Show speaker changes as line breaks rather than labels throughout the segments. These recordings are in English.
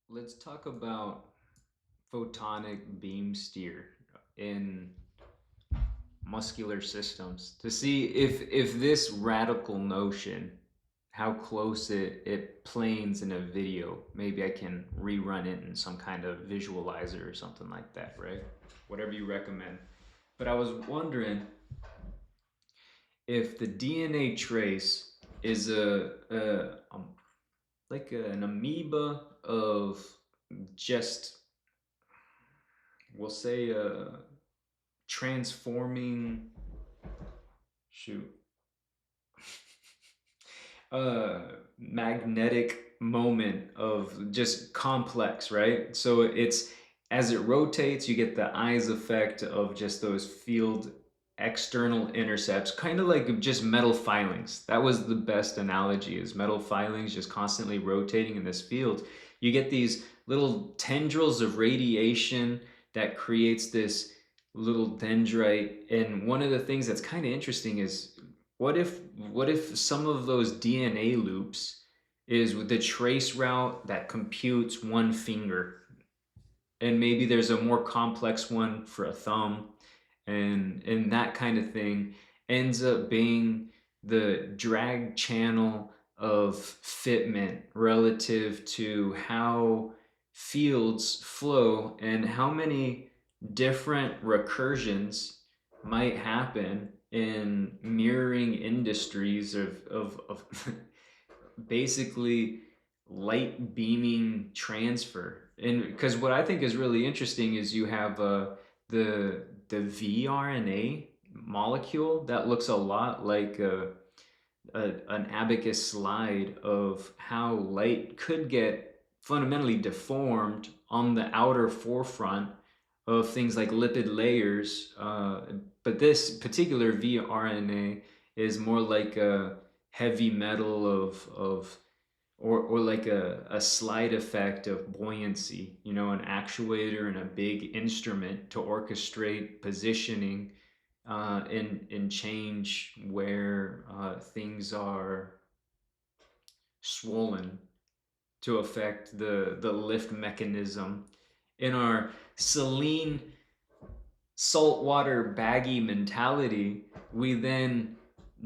Let's talk about photonic beam steer in muscular systems to see if this radical notion, how close it planes in a video. Maybe I can rerun it in some kind of visualizer or something like that, right? Whatever you recommend. But I was wondering if the DNA trace is like an amoeba of just, we'll say, transforming, shoot, uh magnetic moment of just complex, right? So it's, as it rotates, you get the eyes effect of just those field external intercepts, kind of like just metal filings. That was the best analogy, is metal filings just constantly rotating in this field. You get these little tendrils of radiation that creates this little dendrite. And one of the things that's kind of interesting is, what if some of those DNA loops is with the trace route that computes one finger, and maybe there's a more complex one for a thumb, and that kind of thing ends up being the drag channel of fitment relative to how fields flow and how many different recursions might happen in mirroring industries of basically light beaming transfer. And because what I think is really interesting is you have the vRNA molecule that looks a lot like an abacus slide of how light could get fundamentally deformed on the outer forefront of things like lipid layers. But this particular vRNA is more like a heavy metal of or like a slide effect of buoyancy, an actuator and a big instrument to orchestrate positioning and change where things are swollen to affect the lift mechanism. In our saline, saltwater, baggy mentality, we then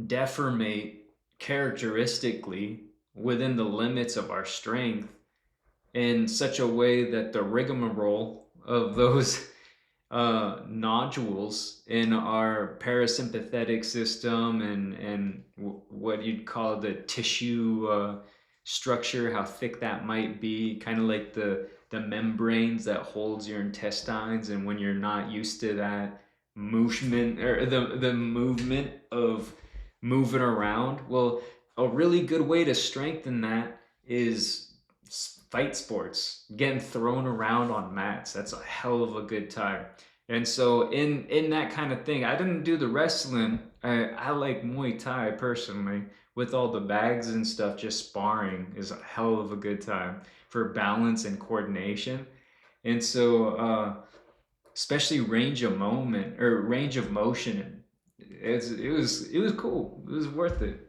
deformate characteristically within the limits of our strength in such a way that the rigmarole of those nodules in our parasympathetic system and what you'd call the tissue structure, how thick that might be, kind of like the membranes that holds your intestines, and when you're not used to that movement, or the movement of moving around, well, a really good way to strengthen that is fight sports, getting thrown around on mats. That's a hell of a good time. And so in that kind of thing, I didn't do the wrestling. I like Muay Thai personally, with all the bags and stuff. Just sparring is a hell of a good time for balance and coordination. And so especially range of motion, it was cool. It was worth it.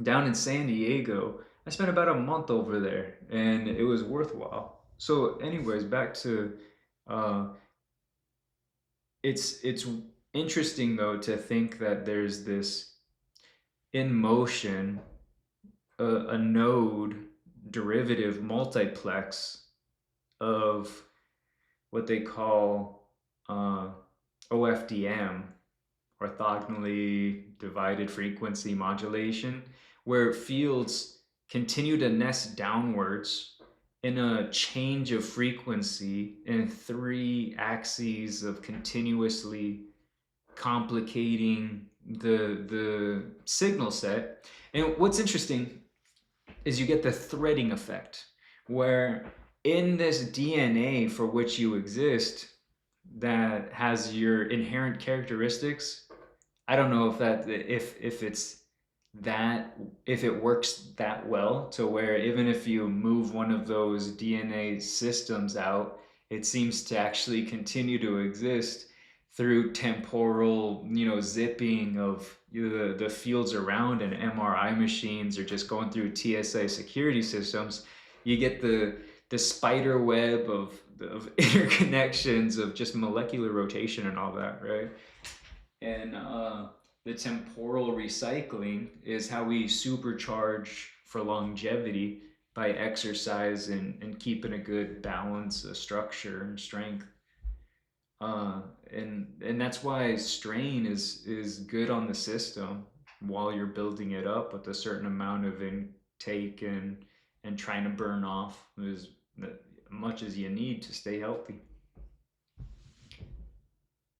Down in San Diego, I spent about a month over there, and it was worthwhile. So, anyways, back to uh, it's interesting though to think that there's this in motion, a node derivative multiplex of what they call OFDM, orthogonally divided frequency modulation, where fields continue to nest downwards in a change of frequency in three axes of continuously complicating the signal set. And what's interesting is you get the threading effect, where in this DNA for which you exist, that has your inherent characteristics. I don't know if it's that, if it works that well to where even if you move one of those DNA systems out, it seems to actually continue to exist through temporal, zipping of the fields around, and MRI machines are just going through TSA security systems. You get the spider web of interconnections of just molecular rotation and all that, right? And the temporal recycling is how we supercharge for longevity by exercise and keeping a good balance, of structure and strength. Uh, and that's why strain is good on the system while you're building it up with a certain amount of intake and trying to burn off as much as you need to stay healthy.